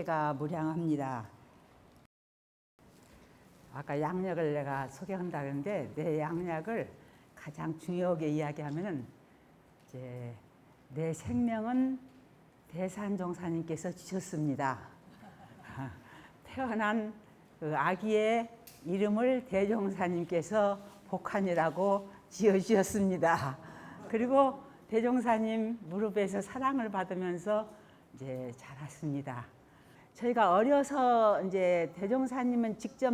때가 무량합니다. 아까 양력을 내가 소개한다는데 내 양력을 가장 중요하게 이야기하면은 이제 내 생명은 대산종사님께서 주셨습니다. 태어난 그 아기의 이름을 대종사님께서 복한이라고 지어주셨습니다. 그리고 대종사님 무릎에서 사랑을 받으면서 이제 자랐습니다. 저희가 어려서 이제 대종사님은 직접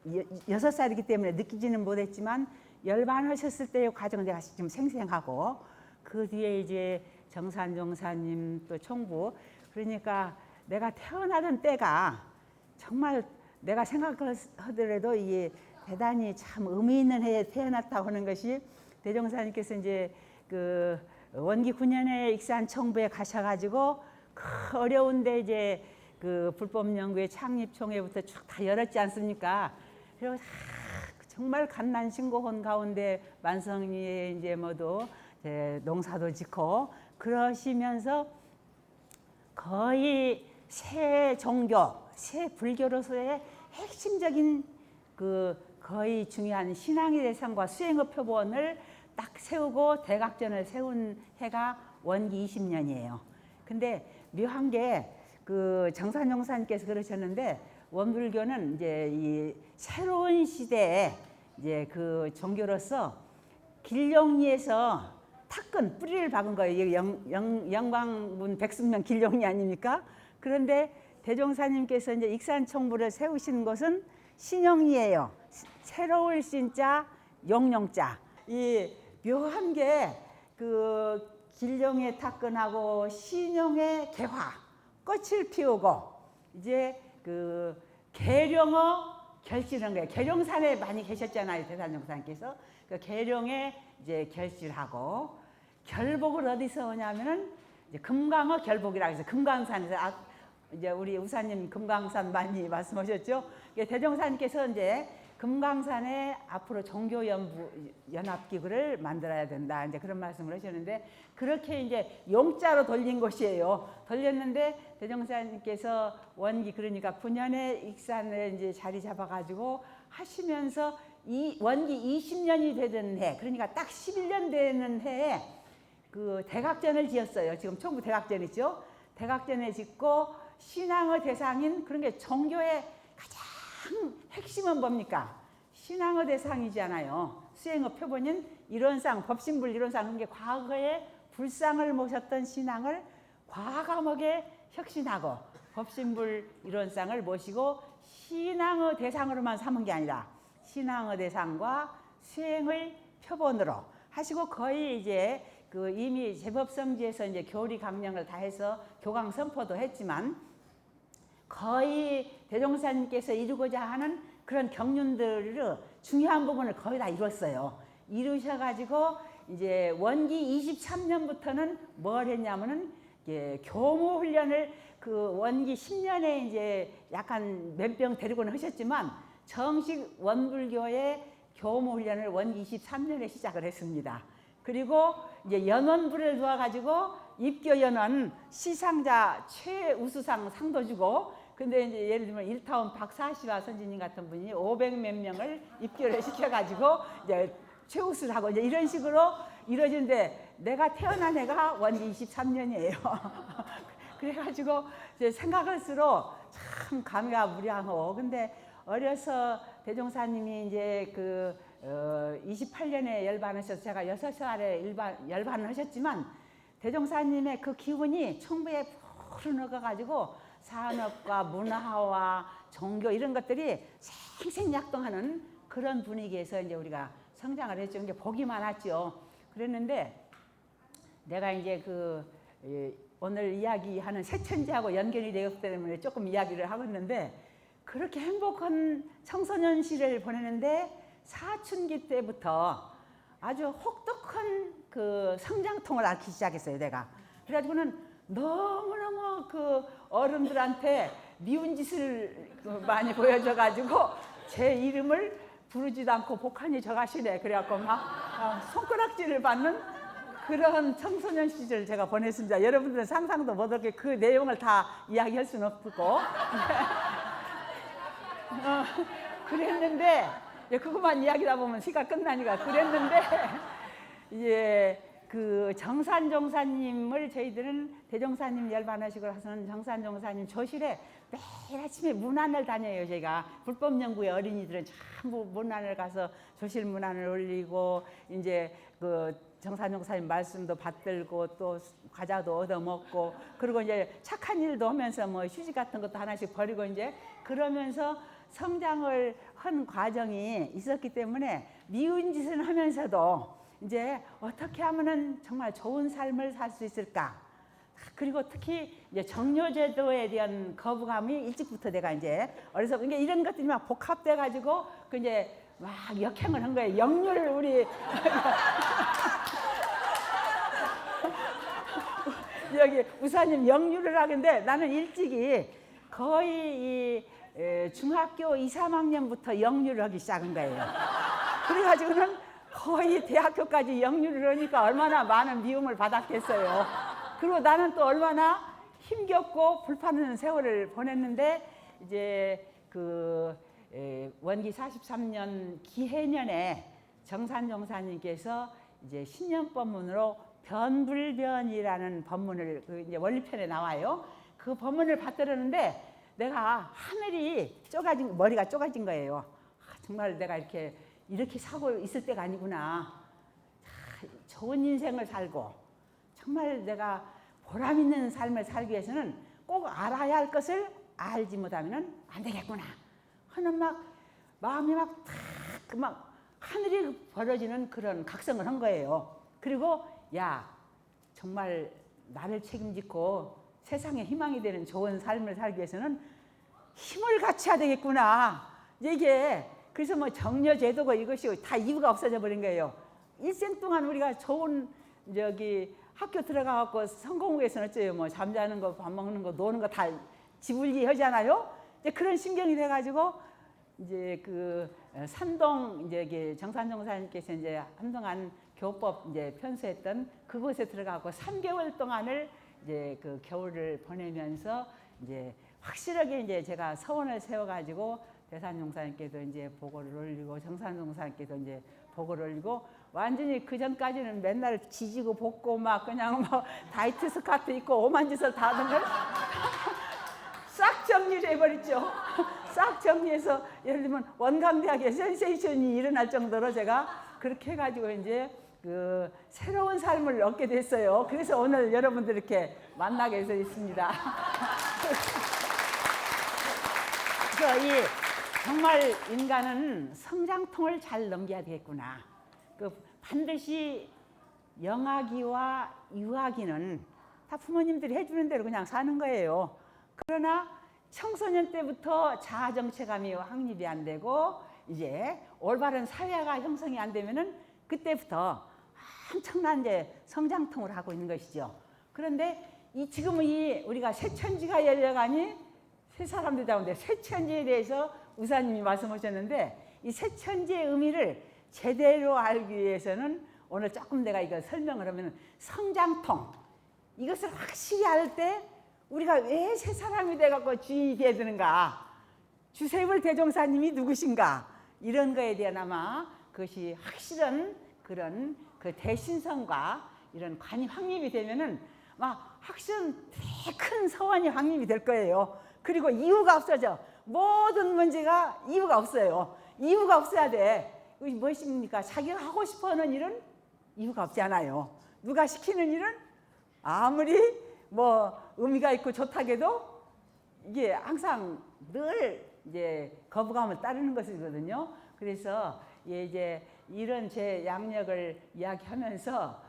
6살이기 때문에 느끼지는 못했지만 열반하셨을 때의 과정 제가 지금 생생하고 그 뒤에 이제 정산종사님 또 총부 그러니까 내가 태어나던 때가 정말 내가 생각하더라도 이게 대단히 참 의미 있는 해에 태어났다고 하는 것이 대종사님께서 이제 그 원기 9년에 익산청부에 가셔가지고 그 어려운데 이제 그 불법연구회 창립총회부터 쭉 다 열었지 않습니까? 그리고 정말 갓난 신고혼 가운데 만성리에 이제 모두 농사도 짓고 그러시면서 거의 새 종교, 새 불교로서의 핵심적인 그 거의 중요한 신앙의 대상과 수행의 표본을 딱 세우고 대각전을 세운 해가 원기 20년이에요. 근데 묘한 게 그 정산용사님께서 그러셨는데 원불교는 이제 이 새로운 시대에 이제 그 종교로서 길룡리에서 탁근 뿌리를 박은 거예요. 영광문 백승면 길룡리 아닙니까? 그런데 대종사님께서 이제 익산총부를 세우신 곳은 신용이에요. 새로울 신자, 용용자. 이 묘한 게 그 길룡의 탁근하고 신용의 개화, 꽃을 피우고 이제 그 계룡어 결실한 거예요. 계룡산에 많이 계셨잖아요, 대산종사님께서. 그 계룡에 이제 결실하고 결복을 어디서 오냐면은 이제 금강어 결복이라고 해서 금강산에서 이제 우리 우사님 금강산 많이 말씀하셨죠. 대종사님께서 이제 금강산에 앞으로 종교연합기구를 만들어야 된다. 이제 그런 말씀을 하셨는데 그렇게 이제 용자로 돌린 곳이에요. 돌렸는데 대종사님께서 원기 그러니까 9년에 익산에 이제 자리 잡아가지고 하시면서 이 원기 20년이 되던 해, 그러니까 딱 11년 되는 해에 그 대각전을 지었어요. 지금 총부 대각전이죠. 대각전에 짓고 신앙의 대상인 그런 게 종교의 가장 핵심은 뭡니까? 신앙의 대상이잖아요. 수행의 표본인 이론상, 법신불 이론상 그런 게 과거에 불상을 모셨던 신앙을 과감하게 혁신하고 법신불 이론상을 모시고 신앙의 대상으로만 삼은 게 아니라 신앙의 대상과 수행의 표본으로 하시고 거의 이제 그 이미 제법성지에서 이제 교리 강령을 다 해서 교강 선포도 했지만 거의 대종사님께서 이루고자 하는 그런 경륜들을 중요한 부분을 거의 다 이뤘어요. 이루셔가지고 이제 원기 23년부터는 뭘 했냐면은 교무 훈련을 그 원기 10년에 이제 약간 몇 병 데리고는 하셨지만 정식 원불교의 교무 훈련을 원기 23년에 시작을 했습니다. 그리고 이제 연원부를 두어가지고 입교연원 시상자 최우수상 상도 주고 근데 이제 예를 들면 일타원 박사시와 선진님 같은 분이 500몇 명을 입교를 시켜가지고 이제 최우수를 하고 이제 이런 식으로 이루어지는데 내가 태어난 해가 원기 23년이에요. 그래가지고 이제 생각할수록 참 감회무량하고 근데 어려서 대종사님이 이제 그 28년에 열반하셔서 제가 6살에 열반을 하셨지만 대종사님의 그 기운이 총부에 불어넣어가지고 산업과 문화와 종교 이런 것들이 생생약동하는 그런 분위기에서 이제 우리가 성장을 했죠. 이제 복이 많았죠. 그랬는데 내가 이제 그 오늘 이야기하는 새천지하고 연결이 되었기 때문에 조금 이야기를 하고 있는데 그렇게 행복한 청소년 시를 보내는데 사춘기 때부터 아주 혹독한 그 성장통을 앓기 시작했어요, 내가. 그래가지고는 너무너무 그 어른들한테 미운 짓을 많이 보여줘가지고 제 이름을 부르지도 않고 복한이 저가시네. 그래갖고 막 손가락질을 받는 그런 청소년 시절 제가 보냈습니다. 여러분들은 상상도 못하게 그 내용을 다 이야기할 수는 없고 그랬는데 그것만 이야기다 보면 시가 끝나니까 그랬는데 이제 그 정산종사님을 저희들은 대종사님 열반하시고 하서는 정산종사님 조실에 매일 아침에 문안을 다녀요. 저희가 불법연구의 어린이들은 전부 문안을 가서 조실 문안을 올리고 이제 그 정산종사님 말씀도 받들고 또 과자도 얻어먹고 그리고 이제 착한 일도 하면서 뭐 휴지 같은 것도 하나씩 버리고 이제 그러면서 성장을 한 과정이 있었기 때문에 미운 짓을 하면서도 이제 어떻게 하면은 정말 좋은 삶을 살 수 있을까? 그리고 특히 이제 정려제도에 대한 거부감이 일찍부터 내가 이제 어려서 그러니까 이런 것들이 막 복합돼 가지고 그 이제 막 역행을 한 거예요. 영률 우리 여기 우사님 영유를 하는데 나는 일찍이 거의 중학교 2, 3학년부터 영유를 하기 시작한 거예요. 그래가지고는 거의 대학교까지 영유를 하니까 얼마나 많은 미움을 받았겠어요. 그리고 나는 또 얼마나 힘겹고 불타는 세월을 보냈는데 이제 그 원기 43년 기해년에 정산종사님께서 이제 신년법문으로 변불변이라는 법문을 그 이제 원리편에 나와요. 그 법문을 받들었는데 내가 하늘이 쪼가진 머리가 쪼가진 거예요. 정말 내가 이렇게 사고 있을 때가 아니구나. 좋은 인생을 살고 정말 내가 보람 있는 삶을 살기 위해서는 꼭 알아야 할 것을 알지 못하면 안 되겠구나 하는 막 마음이 막 하늘이 벌어지는 그런 각성을 한 거예요. 그리고 야 정말 나를 책임지고 세상에 희망이 되는 좋은 삶을 살기 위해서는 힘을 갖춰야 되겠구나. 이게 그래서 뭐 정려제도가 이것이 다 이유가 없어져 버린 거예요. 일생 동안 우리가 좋은 학교 들어가갖고 성공회에서는 어째요? 뭐 잠자는 거, 밥 먹는 거, 노는 거 다 지불리 하잖아요. 이제 그런 신경이 돼가지고 이제 그 산동 이제 정산종사님께서 이제 한동안 교법 이제 편수했던 그곳에 들어가고 3개월 동안을 이제 그 겨울을 보내면서 이제 확실하게 이제 제가 서원을 세워가지고 대산종사님께도 이제 보고를 올리고 정산종사님께도 이제 보고를 올리고 완전히 그 전까지는 맨날 지지고 볶고 막 그냥 뭐 다이트 스카트 입고 오만 짓을 다 하던 걸 싹 정리를 해버렸죠. 싹 정리해서 예를 들면 원광대학에 센세이션이 일어날 정도로 제가 그렇게 해가지고 이제 그 새로운 삶을 얻게 됐어요. 그래서 오늘 여러분들 이렇게 만나게 해서 있습니다. 그래서 정말 인간은 성장통을 잘 넘겨야 되겠구나. 반드시 영아기와 유아기는 다 부모님들이 해주는 대로 그냥 사는 거예요. 그러나 청소년 때부터 자아정체감이 확립이 안 되고 이제 올바른 사회가 형성이 안 되면은 그때부터 엄청난 이제 성장통을 하고 있는 것이죠. 그런데 지금은 우리가 새천지가 열려가니 새 사람들이 나오는데 새천지에 대해서 우사님이 말씀하셨는데 이 새천지의 의미를 제대로 알기 위해서는 오늘 조금 내가 이거 설명을 하면 성장통 이것을 확실히 알 때 우리가 왜 새 사람이 돼갖고 주인이 돼야 되는가, 주세불 대종사님이 누구신가 이런 거에 대한 아마 그것이 확실한 그런 그 대신성과 이런 관이 확립이 되면은 막 확실한 큰 서원이 확립이 될 거예요. 그리고 이유가 없어져. 모든 문제가 이유가 없어요. 이유가 없어야 돼. 무엇입니까? 자기가 하고 싶어하는 일은 이유가 없잖아요. 누가 시키는 일은 아무리 뭐 의미가 있고 좋다게도 이게 항상 늘 이제 거부감을 따르는 것이거든요. 그래서 이제 이런 제 양력을 이야기하면서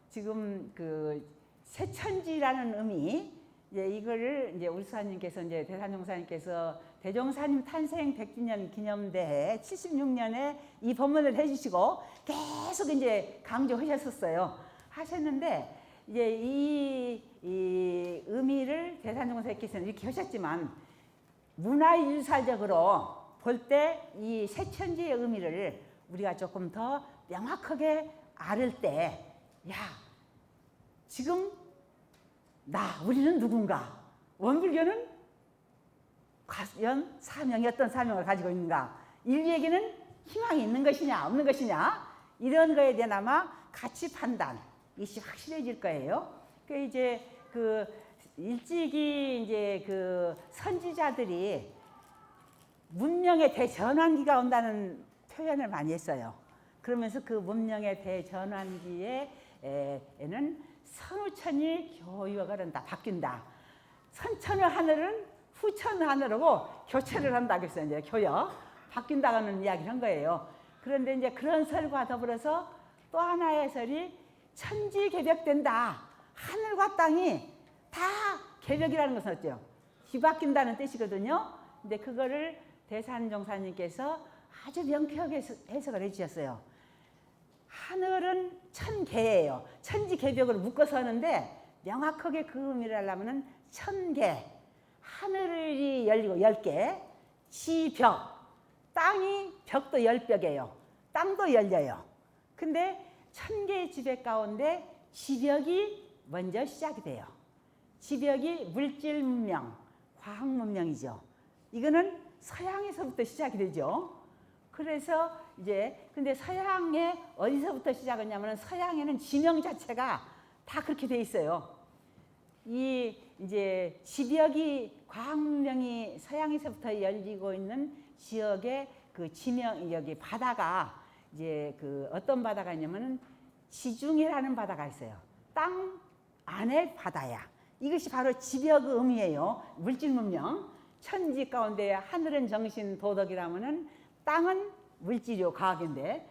지금 새천지라는 의미 이거를 이제 울사님께서 이제 대산종사님께서 대종사님 탄생 100주년 기념대회 76년에 이 법문을 해주시고 계속 이제 강조하셨었어요. 하셨는데 이제 이 의미를 대산종사님께서는 이렇게 하셨지만 문화유산적으로 볼 때 이 새천지의 의미를 우리가 조금 더 명확하게 알을 때 야, 지금 우리는 누군가? 원불교는 과연 사명이 어떤 사명을 가지고 있는가? 인류에게는 희망이 있는 것이냐 없는 것이냐? 이런 거에 대한 아마 가치 판단 이것이 확실해질 거예요. 그 이제 그 일찍이 이제 그 선지자들이 문명의 대전환기가 온다는 표현을 많이 했어요. 그러면서 그 문명의 대전환기에는 선후천이 교육을 한다, 바뀐다. 선천의 하늘은 후천의 하늘하고 교체를 한다 그랬어요. 이제 교역 바뀐다는 이야기를 한 거예요. 그런데 이제 그런 설과 더불어서 또 하나의 설이 천지 개벽된다. 하늘과 땅이 다 개벽이라는 것은 어때요? 뒤바뀐다는 뜻이거든요. 근데 그거를 대산종사님께서 아주 명쾌하게 해석을 해주셨어요. 하늘은 천개예요. 천지 개벽을 묶어서 하는데 명확하게 그 의미를 하려면 천개, 하늘이 열리고 10개, 지벽, 땅이 벽도 10벽이에요. 땅도 열려요. 근데 천개의 지벽 가운데 지벽이 먼저 시작이 돼요. 지벽이 물질 문명, 과학 문명이죠. 이거는 서양에서부터 시작이 되죠. 그래서 이제 근데 서양에 어디서부터 시작했냐면 서양에는 지명 자체가 다 그렇게 돼 있어요. 이 이제 지벽이 과학 문명이 서양에서부터 열리고 있는 지역의 그 지명 여기 바다가 이제 그 어떤 바다가 있냐면은 지중해라는 바다가 있어요. 땅 안의 바다야. 이것이 바로 지벽의 의미예요. 물질 문명. 천지 가운데 하늘은 정신 도덕이라면은 땅은 물질이요 과학인데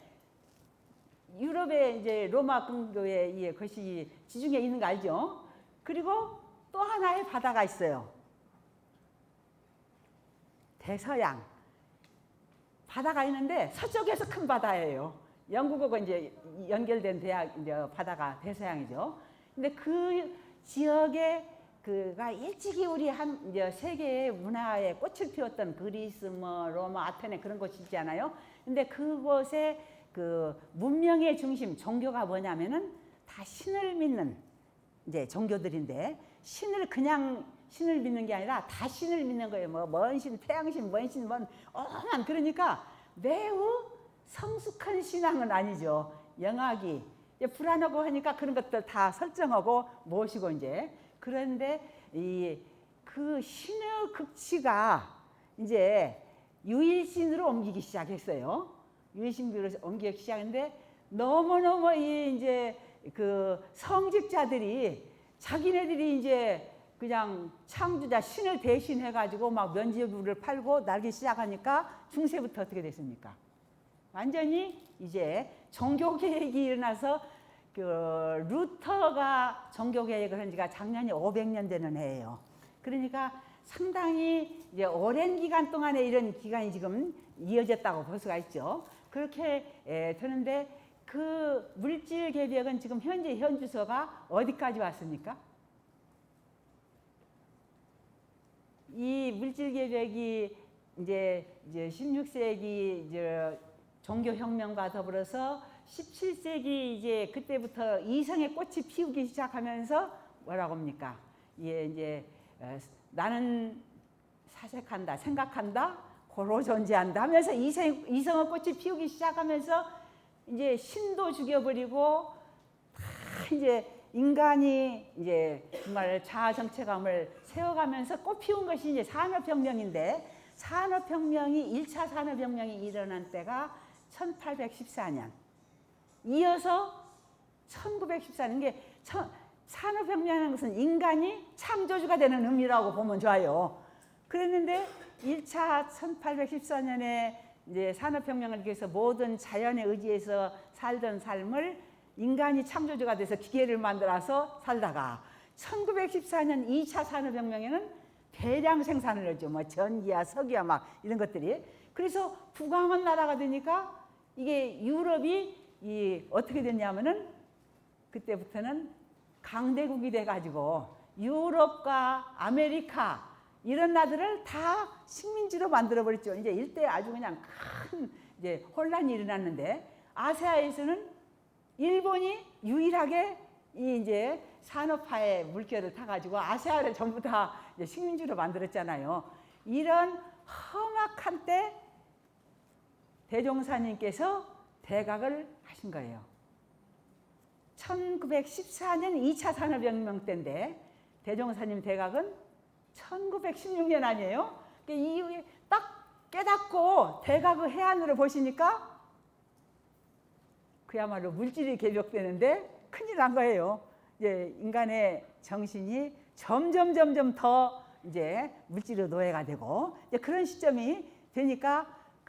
유럽의 이제 로마 근교에 그것이 지중해 있는 거 알죠? 그리고 또 하나의 바다가 있어요. 대서양 바다가 있는데 서쪽에서 큰 바다예요. 영국하고 이제 연결된 이제 바다가 대서양이죠. 근데 그 지역에 그가 일찍이 우리 이제 세계의 문화에 꽃을 피웠던 그리스, 로마, 아테네 그런 곳이 있잖아요. 근데 그곳에 그 문명의 중심 종교가 뭐냐면은 다 신을 믿는 이제 종교들인데 신을 믿는 게 아니라 다 신을 믿는 거예요. 뭐 먼신, 태양신, 먼신, 오만 그러니까 매우 성숙한 신앙은 아니죠. 영악이 불안하고 하니까 그런 것들 다 설정하고 모시고 이제 그런데 그 신의 극치가 이제 유일신으로 옮기기 시작했어요. 유일신으로 옮기기 시작했는데 너무너무 이제 그 성직자들이 자기네들이 이제 그냥 창조자 신을 대신해가지고 막 면죄부를 팔고 날기 시작하니까 중세부터 어떻게 됐습니까? 완전히 이제 종교개혁이 일어나서 그 루터가 종교개혁을 한 지가 작년이 500년 되는 해예요. 그러니까 상당히 이제 오랜 기간 동안에 이런 기간이 지금 이어졌다고 볼 수가 있죠. 그렇게 되는데 그 물질 개벽은 지금 현재 현주소가 어디까지 왔습니까? 이 물질 개벽이 이제 16세기 이제 종교혁명과 더불어서 17세기 이제 그때부터 이성의 꽃이 피우기 시작하면서 뭐라고 합니까? 이제 나는 사색한다, 생각한다, 고로 존재한다 하면서 이성의 꽃이 피우기 시작하면서 이제 신도 죽여버리고 다 이제 인간이 이제 정말 자아 정체감을 세워가면서 꽃 피운 것이 이제 산업혁명인데 산업혁명이 1차 산업혁명이 일어난 때가 1814년. 이어서 1914년 게 산업혁명이라는 것은 인간이 창조주가 되는 의미라고 보면 좋아요. 그랬는데 1차 1814년에 이제 산업혁명을 위해서 모든 자연에 의지해서 살던 삶을 인간이 창조주가 돼서 기계를 만들어서 살다가 1914년 2차 산업혁명에는 대량 생산을 했죠. 뭐 전기야, 석유야 막 이런 것들이. 그래서 부강한 나라가 되니까 이게 유럽이 어떻게 됐냐면은 그때부터는 강대국이 돼가지고 유럽과 아메리카 이런 나라들을 다 식민지로 만들어 버렸죠. 이제 일대 아주 그냥 큰 이제 혼란이 일어났는데 아시아에서는 일본이 유일하게 이 이제 산업화의 물결을 타가지고 아시아를 전부 다 이제 식민지로 만들었잖아요. 이런 험악한 때 대종사님께서 대각을 하신 거예요. 1914년 2차 산업혁명 때인데 대종사님 대각은 1916년 아니에요? 그 이후에 딱 깨닫고 대각을 해안으로 보시니까 그야말로 물질이 개벽되는데 큰일 난 거예요. 이제 인간의 정신이 점점 더 이제 물질의 노예가 되고 이제 그런 시점이 되니까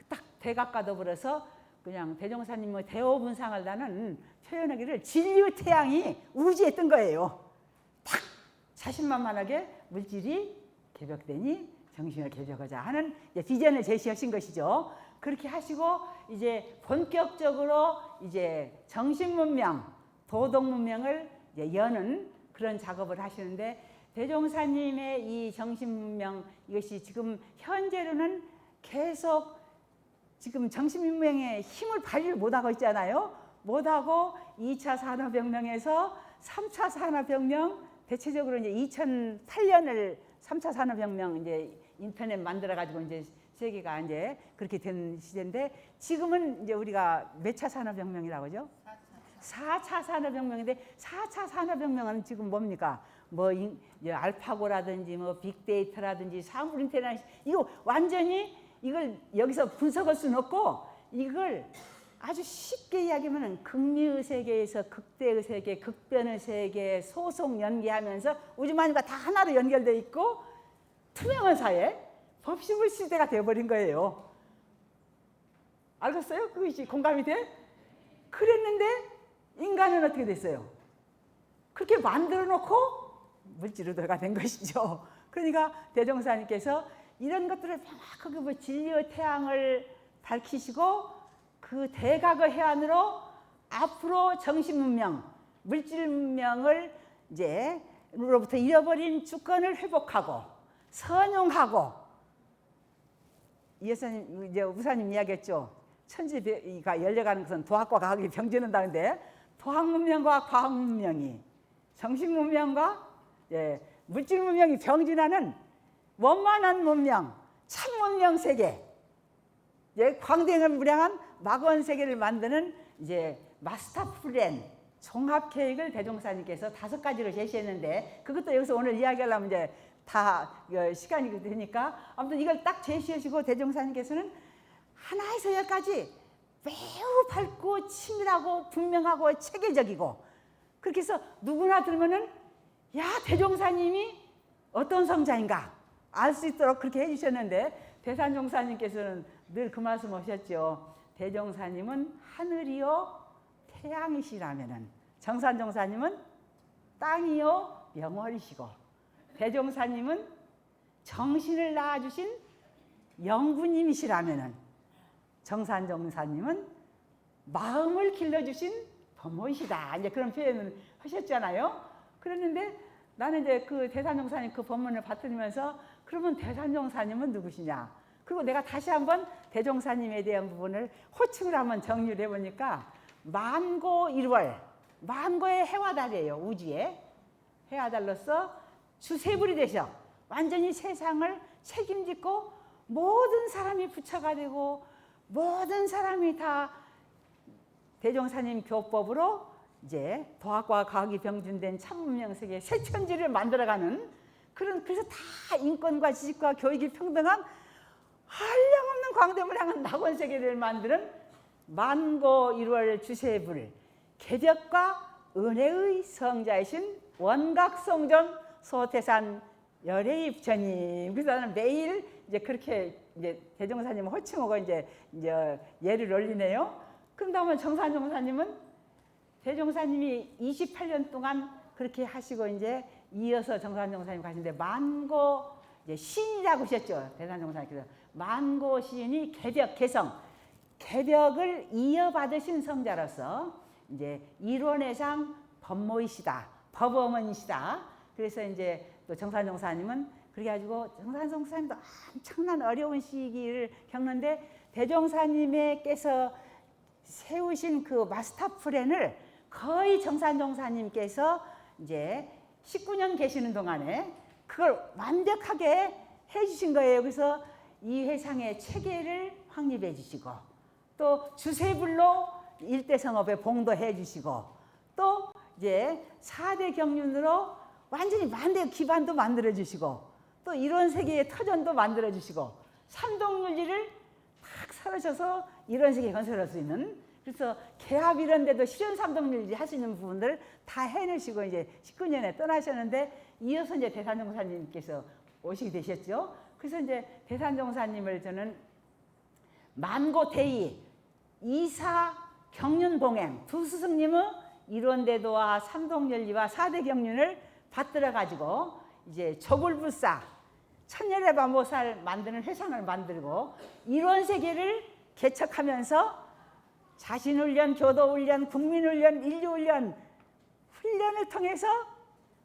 딱 대각과 더불어서 그냥 대종사님의 대오분상을 나는 표현하기를 진리의 태양이 우주에 뜬 거예요. 딱 자신만만하게 물질이 개벽되니 정신을 개벽하자 하는 비전을 제시하신 것이죠. 그렇게 하시고 이제 본격적으로 이제 정신문명, 도덕문명을 이제 여는 그런 작업을 하시는데 대종사님의 이 정신문명 이것이 지금 현재로는 계속 지금 정신문명에 힘을 발휘를 못하고 있잖아요. 못하고 2차 산업혁명에서 3차 산업혁명 대체적으로 이제 2008년을 3차 산업혁명 이제 인터넷 만들어 가지고 이제 세계가 이제 그렇게 된 시대인데 지금은 이제 우리가 몇 차 산업혁명이라고 하죠? 4차 산업혁명인데 4차 산업혁명은 지금 뭡니까? 뭐 알파고라든지 뭐 빅데이터라든지 사물 인터넷 이거 완전히 이걸 여기서 분석할 수는 없고 이걸 아주 쉽게 이야기하면 극리의 세계에서 극대의 세계, 극변의 세계 소속 연계하면서 우주만유가 다 하나로 연결되어 있고 투명한 사회, 법시물 시대가 되어버린 거예요. 알겠어요? 그것이 공감이 돼? 그랬는데 인간은 어떻게 됐어요? 그렇게 만들어 놓고 물질의도가 된 것이죠. 그러니까 대종사님께서 이런 것들을 명확하게 뭐 진리의 태양을 밝히시고 그 대각의 해안으로 앞으로 정신문명, 물질문명을 이제 로부터 잃어버린 주권을 회복하고 선용하고 이 여사님 이제 우사님 이야기했죠. 천지가 열려가는 것은 도학과 과학이 병지는다는데 도학문명과 과학문명이 정신문명과 물질문명이 병진하는 원만한 문명, 참문명 세계, 광대무량한 막원 세계를 만드는 이제 마스터 플랜 종합 계획을 대종사님께서 5가지로 제시했는데 그것도 여기서 오늘 이야기하려면 이제 다 시간이 되니까 아무튼 이걸 딱 제시하시고 대종사님께서는 하나에서 10까지 매우 밝고 치밀하고 분명하고 체계적이고 그렇게 해서 누구나 들으면은 야 대종사님이 어떤 성자인가 알 수 있도록 그렇게 해주셨는데 대산종사님께서는 늘 그 말씀 하셨죠. 대종사님은 하늘이요 태양이시라면은 정산종사님은 땅이요 영월이시고 대종사님은 정신을 낳아주신 영부님이시라면은 정산종사님은 마음을 길러주신 법모이시다. 이제 그런 표현을 하셨잖아요. 그랬는데 나는 이제 그 대산종사님 그 법문을 받들면서 그러면 대산종사님은 누구시냐? 그리고 내가 다시 한번 대종사님에 대한 부분을 호칭을 한번 정리를 해보니까 만고 일월, 만고의 해와 달이에요. 우주에 해와 달로서 주세불이 되셔 완전히 세상을 책임짓고 모든 사람이 부처가 되고 모든 사람이 다 대종사님 교법으로 이제 도학과 과학이 병준된 참문명 세계 새 천지를 만들어가는 그래서 다 인권과 지식과 교육이 평등한 한량없는 광대무량한 낙원 세계를 만드는 만고 일월 주세불 개벽과 은혜의 성자이신 원각성전 소태산 열애의 부처님. 그래서 나는 매일 이제 그렇게 이제 대종사님 호칭하고 이제 예를 올리네요. 그럼 다음에 정산종사님은 대종사님이 28년 동안 그렇게 하시고 이제 이어서 정산종사님 가시는데 만고 이제 신이라고 하셨죠. 대산종사님께서 만고 시인이 개벽 개성 개벽을 이어받으신 성자로서 이제 이론회상 법모이시다, 법어머니시다. 그래서 이제 또 정산종사님은 그렇게 가지고 정산종사님도 엄청난 어려운 시기를 겪는데 대종사님께서 세우신 그 마스터 플랜을 거의 정산종사님께서 이제 19년 계시는 동안에 그걸 완벽하게 해주신 거예요. 그래서 이 회상의 체계를 확립해 주시고 또 주세불로 일대성업에 봉도해 주시고 또 이제 4대 경륜으로 완전히 만대 기반도 만들어 주시고 또 이론 세계의 터전도 만들어 주시고 삼동윤리를 딱 설으셔서 이론 세계 건설할 수 있는, 그래서 개합 이런 데도 실현 삼동윤리 할 수 있는 부분들 다 해내시고 이제 19년에 떠나셨는데 이어서 이제 대산종사님께서 오시게 되셨죠. 그래서 이제 대산종사님을 저는 만고대의 이사 경륜봉행 두 스승님의 이론대도와 삼동연리와 4대 경륜을 받들어 가지고 이제 조불불사 천열의반보살 만드는 회상을 만들고 이론 세계를 개척하면서 자신훈련, 교도훈련, 국민훈련, 인류훈련 훈련을 통해서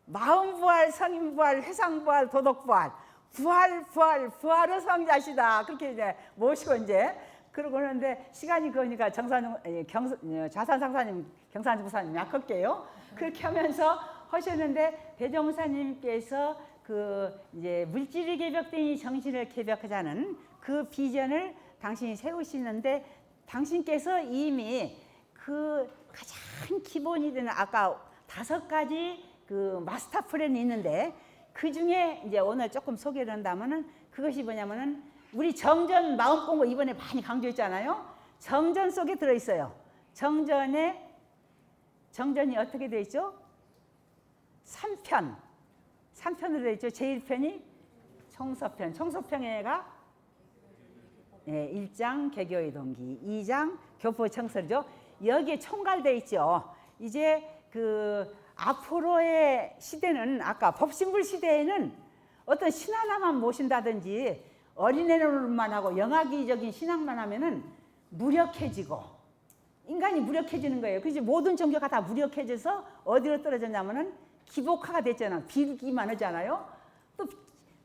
마음부활, 성인부활, 회상부활, 도덕부활, 부활의 성자시다. 그렇게 이제 모시고 이제 그러고 그러는데 시간이 그러니까 자산상사님, 경산종사님 약할게요. 그렇게 하면서 하셨는데 대종사님께서 그 이제 물질이 개벽되니 정신을 개벽하자는 그 비전을 당신이 세우시는데 당신께서 이미 그 가장 기본이 되는 아까 5가지 그 마스터 플랜이 있는데 그 중에 이제 오늘 조금 소개를 한다면은 그것이 뭐냐면은 우리 정전 마음 공부 이번에 많이 강조했잖아요. 정전 속에 들어 있어요. 정전이 어떻게 되어 있죠? 3편으로 되어 있죠. 제1편이 청소편. 청소편에가 1장 개교의 동기, 2장 교포 청설이죠. 여기에 총괄되어 있죠. 이제 그 앞으로의 시대는 아까 법신불 시대에는 어떤 신 하나만 모신다든지 어린애들만 하고 영아기적인 신앙만 하면은 무력해지고 인간이 무력해지는 거예요. 그래서 모든 종교가 다 무력해져서 어디로 떨어졌냐면은 기복화가 됐잖아. 빌기만 하잖아요. 또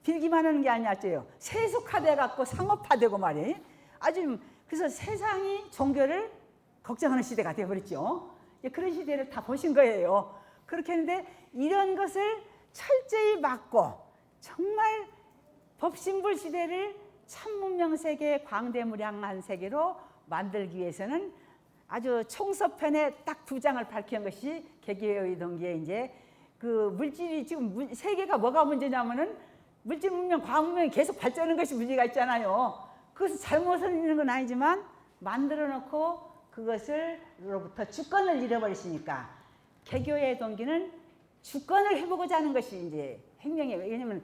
빌기만 하는 게 아니었죠. 세속화돼 갖고 상업화되고 말이에요. 아주 그래서 세상이 종교를 걱정하는 시대가 되어버렸죠. 그런 시대를 다 보신 거예요. 그렇게 했는데 이런 것을 철저히 막고 정말 법신불 시대를 참문명 세계, 광대무량한 세계로 만들기 위해서는 아주 총서편에 딱 2장을 밝힌 것이 개교의 동기에 이제 그 물질이 지금 세계가 뭐가 문제냐면은 물질 문명, 과학 문명이 계속 발전하는 것이 문제가 있잖아요. 그것을 잘못은 있는 건 아니지만 만들어 놓고 그것을로부터 주권을 잃어버리시니까 개교의 동기는 주권을 해보고자 하는 것이 이제 행령이에요. 왜냐면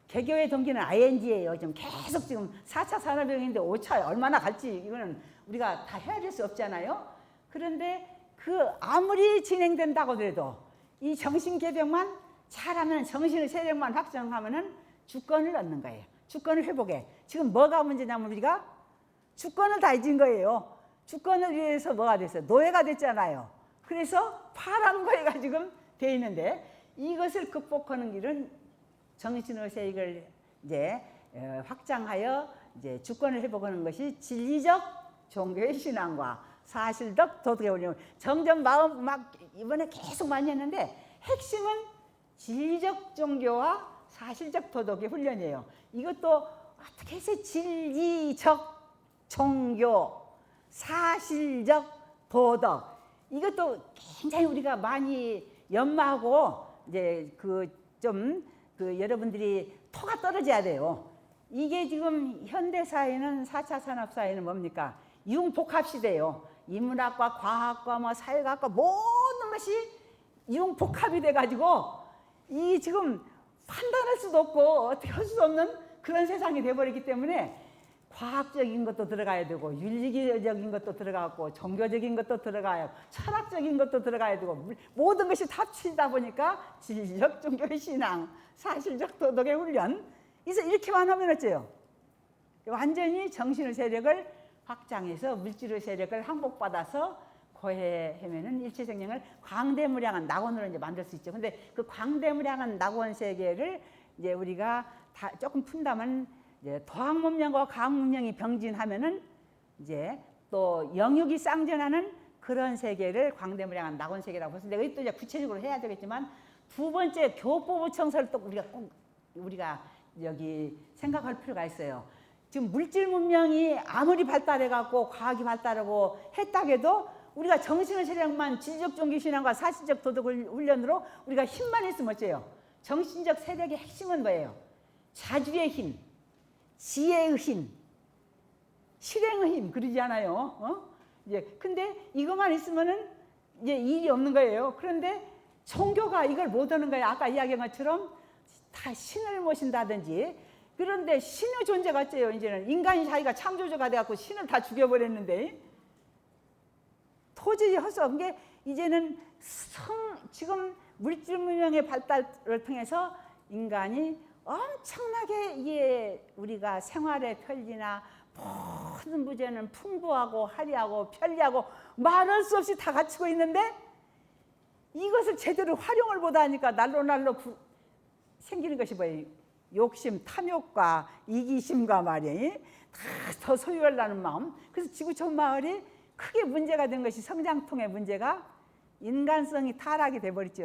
개교의 동기는 ING예요. 지금 계속 지금 4차 산업혁명인데 5차 얼마나 갈지 이거는 우리가 다 헤아릴 수 없잖아요. 그런데 그 아무리 진행된다고 해도 이 정신개벽만 잘하면 정신의 세력만 확정하면은 주권을 얻는 거예요. 주권을 회복해. 지금 뭐가 문제냐면 우리가 주권을 다 잊은 거예요. 주권을 위해서 뭐가 됐어요? 노예가 됐잖아요. 그래서 파란 거예가 지금 돼 있는데 이것을 극복하는 길은 정신의 세력을 이제 확장하여 이제 주권을 회복하는 것이 진리적 종교의 신앙과 사실적 도덕의 훈련. 점점 마음 막 이번에 계속 많이 했는데 핵심은 진리적 종교와 사실적 도덕의 훈련이에요. 이것도 어떻게 해서 진리적 종교, 사실적 도덕 이것도 굉장히 우리가 많이 연마하고 이제 여러분들이 토가 떨어져야 돼요. 이게 지금 현대 사회는 4차 산업 사회는 뭡니까? 융복합 시대예요. 인문학과 과학과 뭐 사회학과 모든 것이 융복합이 돼가지고 이 지금 판단할 수도 없고 어떻게 할 수도 없는 그런 세상이 돼버리기 때문에 과학적인 것도 들어가야 되고 윤리적인 것도 들어가고 종교적인 것도 들어가야 철학적인 것도 들어가야 되고 모든 것이 합치다 보니까 진리적 종교의 신앙, 사실적 도덕의 훈련 그래서 이렇게만 하면 어째요? 완전히 정신의 세력을 확장해서 물질의 세력을 항복받아서 고해하면은 일체생명을 광대무량한 낙원으로 이제 만들 수 있죠. 근데 그 광대무량한 낙원 세계를 이제 우리가 다 조금 푼다면 이제 도학문명과 과학문명이 병진하면은 이제 또 영육이 쌍전하는 그런 세계를 광대물을 향한 낙원 세계라고 해서 내가 또 이제 구체적으로 해야 되겠지만 두 번째 교포부 청소를 또 우리가 여기 생각할 필요가 있어요. 지금 물질 문명이 아무리 발달해갖고 과학이 발달하고 했다해도 우리가 정신의 세력만 지적 종교 신앙과 사실적 도덕 훈련으로 우리가 힘만 있으면 어째요? 정신적 세력의 핵심은 뭐예요? 자주의 힘, 지혜의 힘, 실행의 힘 그러지 않아요? 이제 근데 이것만 있으면은 이제 일이 없는 거예요. 그런데 종교가 이걸 못 하는 거예요. 아까 이야기한 것처럼 다 신을 모신다든지. 그런데 신의 존재가 어째요? 이제는 인간이 자기가 창조주가 돼갖고 신을 다 죽여버렸는데 도저히 할 수 없는 게 이제는 지금 물질 문명의 발달을 통해서 인간이 엄청나게 이게 우리가 생활의 편리나 모든 부재는 풍부하고 화려하고 편리하고 말할 수 없이 다 갖추고 있는데 이것을 제대로 활용을 못하니까 날로 생기는 것이 뭐예요? 욕심, 탐욕과 이기심과 말이에요. 다 더 소유하려는 마음. 그래서 지구촌 마을이 크게 문제가 된 것이 성장통의 문제가 인간성이 타락이 돼버렸죠.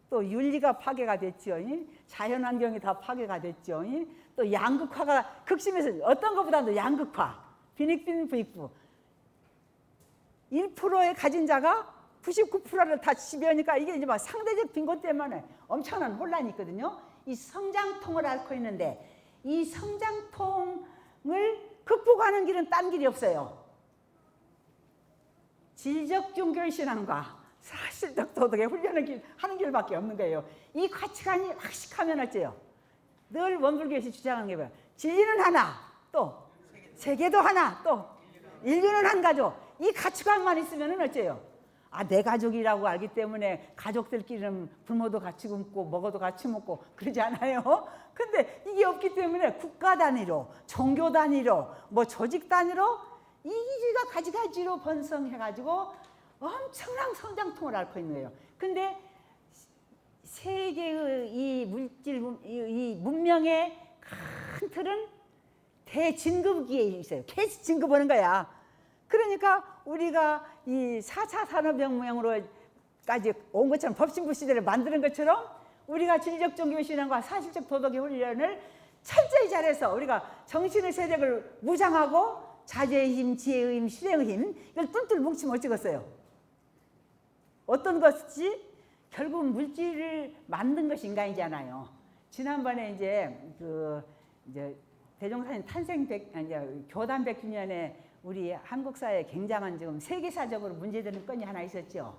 또 윤리가 파괴가 됐죠. 자연환경이 다 파괴가 됐죠. 또 양극화가 극심해서 어떤 것보다도 양극화, 빈익빈 부익부. 1%의 가진 자가 99%를 다 지배하니까 이게 이제 막 상대적 빈곤 때문에 엄청난 혼란이 있거든요. 이 성장통을 앓고 있는데 이 성장통을 극복하는 길은 딴 길이 없어요. 질적 종교의 신앙과 사실적 도덕의 훈련을 하는 길밖에 없는 거예요. 이 가치관이 확실하면 어째요? 늘 원불교에서 주장하는 게 뭐예요? 진리는 하나, 또 세계도 하나, 또 인류는 한 가족. 이 가치관만 있으면 어째요? 내 가족이라고 알기 때문에 가족들끼리는 부모도 같이 굶고 먹어도 같이 먹고 그러지 않아요. 근데 이게 없기 때문에 국가 단위로, 종교 단위로, 조직 단위로 이기가 가지가지로 번성해가지고 엄청난 성장통을 앓고 있는 거예요. 근데 세계의 이 문명의 큰 틀은 대진급기에 있어요. 계속 진급하는 거야. 그러니까 우리가 이 4차 산업혁명으로까지 온 것처럼 법신부 시대를 만드는 것처럼 우리가 질적 종교 신앙과 사실적 도덕의 훈련을 철저히 잘해서 우리가 정신의 세력을 무장하고 자제의 힘, 지혜의 힘, 실행의 힘 이걸 똘똘 뭉치면 어쩌겠어요? 어떤 것이 결국 물질을 만든 것이 인간이잖아요. 지난번에 이제 대종사님 탄생 교단 100주년에 우리 한국 사회에 굉장한 지금 세계사적으로 문제되는 건이 하나 있었죠.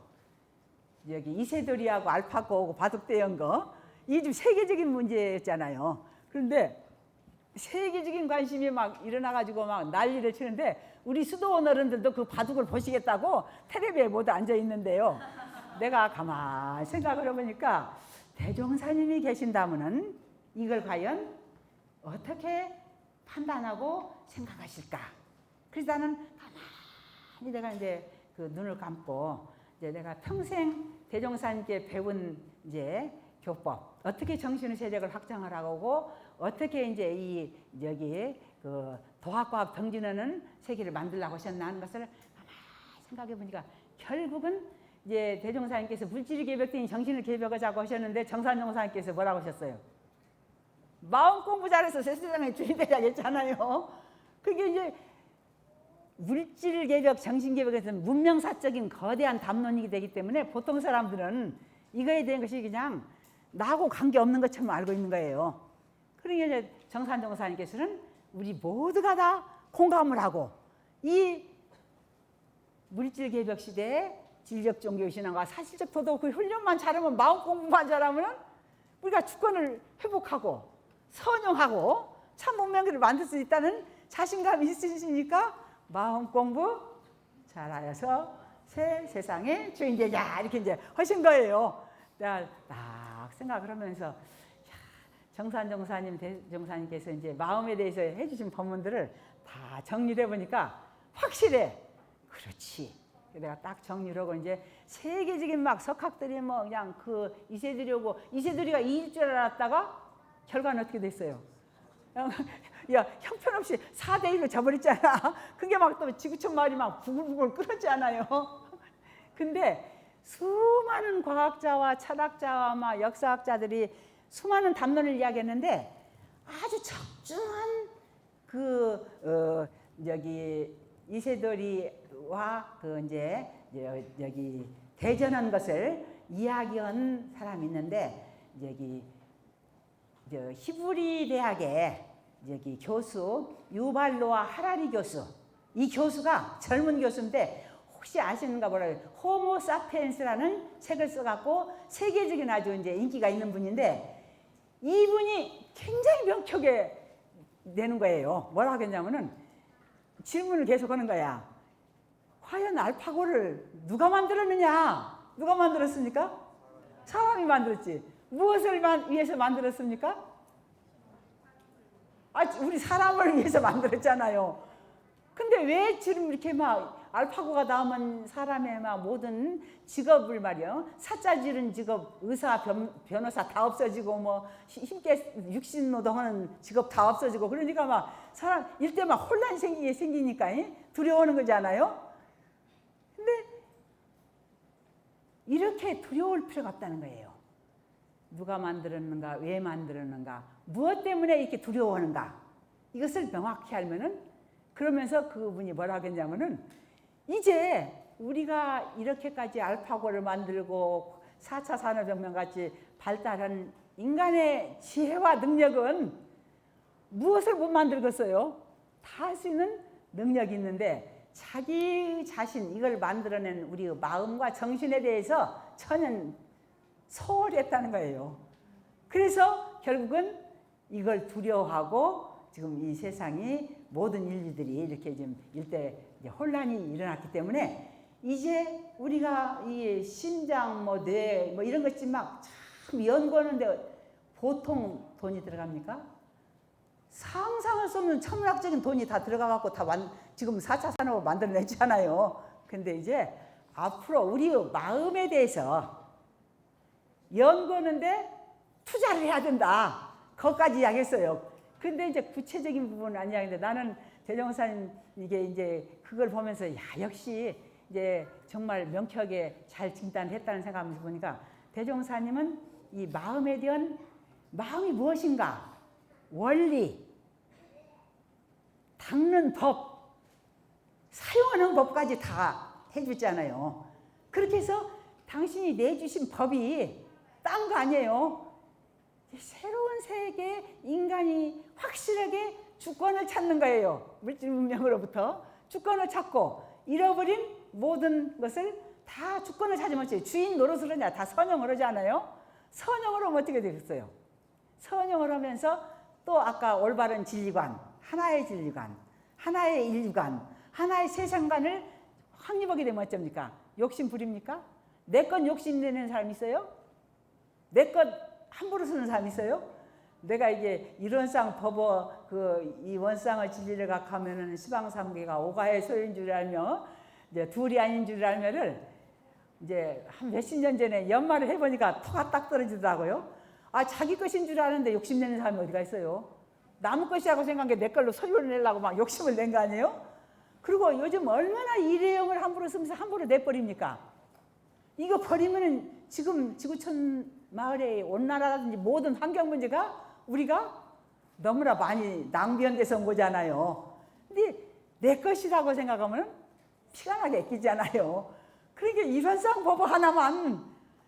여기 이세돌이하고 알파고하고 바둑대연 거. 이게 좀 세계적인 문제였잖아요. 그런데 세계적인 관심이 막 일어나가지고 막 난리를 치는데 우리 수도원 어른들도 그 바둑을 보시겠다고 텔레비에 모두 앉아 있는데요. 내가 가만히 생각을 해보니까 대종사님이 계신다면은 이걸 과연 어떻게 판단하고 생각하실까? 그래서 나는 가만히 내가 이제 그 눈을 감고 이제 내가 평생 대종사님께 배운 이제 교법, 어떻게 정신의 세력을 확장을 하고 어떻게 이제 여기 그 도학과학 병진하는 세계를 만들려고 하셨나 하는 것을 가만히 생각해 보니까 결국은 이제 대종사님께서 물질이 개벽되니 정신을 개벽하자고 하셨는데 정산종사님께서 뭐라고 하셨어요? 마음 공부 잘해서 세상의 주인 되자 했잖아요. 그게 이제 물질 개벽, 정신 개벽에서는 문명사적인 거대한 담론이기 되기 때문에 보통 사람들은 이거에 대한 것이 그냥 나하고 관계없는 것처럼 알고 있는 거예요. 그러니까 이제 정산종사님께서는 우리 모두가 다 공감을 하고 이 물질 개벽 시대에 질적 종교 신앙과 사실적 도덕 그 훈련만 잘하면 마음 공부만 잘하면 우리가 주권을 회복하고 선용하고 참 문명을 만들 수 있다는 자신감이 있으시니까 마음 공부 잘하여서 새 세상의 주인 되자 이렇게 이제 하신 거예요. 내가 딱 생각을 하면서 정산종사님, 대종사님께서 이제 마음에 대해서 해주신 법문들을 다 정리를 해보니까 확실해. 그렇지. 내가 딱 정리를 하고 이제 세계적인 막 석학들이 뭐 그냥 그 이세돌이 오고 이세돌이가 이길 줄 알았다가 결과는 어떻게 됐어요? 야, 형편없이 4대1로 져버렸잖아. 그게 막 또 지구촌 마을이 막 부글부글 끓었잖아요. 근데 수많은 과학자와 철학자와 막 역사학자들이 수많은 담론을 이야기했는데 아주 적중한 여기 이세돌이와 이제 여기 대전한 것을 이야기한 사람이 있는데 여기 히브리 대학의 여기 교수 유발로아 하라리 교수, 이 교수가 젊은 교수인데 혹시 아시는가 몰라요. 호모 사피엔스라는 책을 써갖고 세계적인 아주 이제 인기가 있는 분인데 이분이 굉장히 명쾌하게 내는 거예요. 뭐라 하겠냐면은 질문을 계속 하는 거야. 과연 알파고를 누가 만들었느냐? 누가 만들었습니까? 사람이 만들었지. 무엇을 위해서 만들었습니까? 우리 사람을 위해서 만들었잖아요. 근데 왜 지금 이렇게 막 알파고가 나오면 사람의 막 모든 직업을 말이요. 사짜지른 직업, 의사, 변호사 다 없어지고 뭐 힘께 육신 노동하는 직업 다 없어지고 그러니까 막 사람 일대 막 혼란이 생기니까 두려워하는 거잖아요. 근데 이렇게 두려울 필요가 없다는 거예요. 누가 만들었는가, 왜 만들었는가, 무엇 때문에 이렇게 두려워하는가, 이것을 명확히 알면은 그러면서 그분이 뭐라 하겠냐면은 이제 우리가 이렇게까지 알파고를 만들고 4차 산업혁명 같이 발달한 인간의 지혜와 능력은 무엇을 못 만들겠어요? 다 할 수 있는 능력이 있는데 자기 자신 이걸 만들어낸 우리 마음과 정신에 대해서 전혀 소홀히 했다는 거예요. 그래서 결국은 이걸 두려워하고 지금 이 세상이 모든 인류들이 이렇게 지금 일대 혼란이 일어났기 때문에 이제 우리가 이 심장 뇌 이런 것 막 참 연구하는데 보통 돈이 들어갑니까? 상상할 수 없는 천문학적인 돈이 다 들어가갖고 지금 4차 산업을 만들어냈잖아요. 근데 이제 앞으로 우리 마음에 대해서 연구하는데 투자를 해야 된다. 거기까지 이야기했어요. 근데 이제 구체적인 부분은 안 이야기인데 나는 대종사님 이게 이제 그걸 보면서 역시 이제 정말 명쾌하게 잘 진단했다는 생각하면서 보니까 대종사님은 이 마음에 대한 마음이 무엇인가, 원리, 닦는 법, 사용하는 법까지 다 해주잖아요. 그렇게 해서 당신이 내주신 법이 딴 거 아니에요. 새로운 세계 인간이 확실하게 주권을 찾는 거예요. 물질 문명으로부터 주권을 찾고 잃어버린 모든 것을 다 주권을 찾으면 주인 노릇을 하냐, 다 선용을 하지 않아요? 선용을 하면 어떻게 되겠어요? 선용을 하면서 또 아까 올바른 진리관, 하나의 진리관, 하나의 인류관, 하나의 세상관을 확립하게 되면 어쩝니까? 욕심 부립니까? 내 것 욕심내는 사람 있어요? 내 것 함부로 쓰는 사람 있어요? 내가 이게 이론상 법어 이 원상의 진리를 각하면은 시방삼계가 오가의 소유인 줄 알며 이제 둘이 아닌 줄 알면을 이제 한 몇십 년 전에 연말을 해보니까 토가 딱 떨어지더라고요. 자기 것인 줄 아는데 욕심내는 사람이 어디가 있어요? 남의 것이라고 생각한 게 내 걸로 소유를 내려고 막 욕심을 낸 거 아니에요? 그리고 요즘 얼마나 일회용을 함부로 쓰면서 함부로 내버립니까? 이거 버리면은 지금 지구촌 마을의 온난화라든지 모든 환경 문제가 우리가 너무나 많이 낭비한 데서 온 거잖아요. 근데 내 것이라고 생각하면 피가 나게 애끼잖아요. 그러니까 이론상 법어 하나만,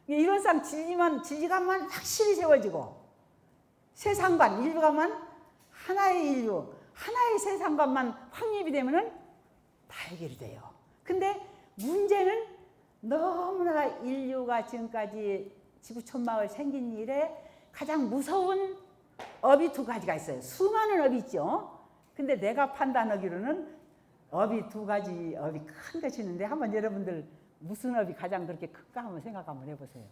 이론상 진리관만 확실히 세워지고 세상관, 인류관만 하나의 인류, 하나의 세상관만 확립이 되면은 다 해결이 돼요. 근데 문제는 너무나 인류가 지금까지 지구촌 마을 생긴 일에 가장 무서운 업이 두 가지가 있어요. 수많은 업이 있죠. 근데 내가 판단하기로는 업이 두 가지 업이 큰 것이 있는데 한번 여러분들 무슨 업이 가장 그렇게 큰가 한번 생각 한번 해보세요.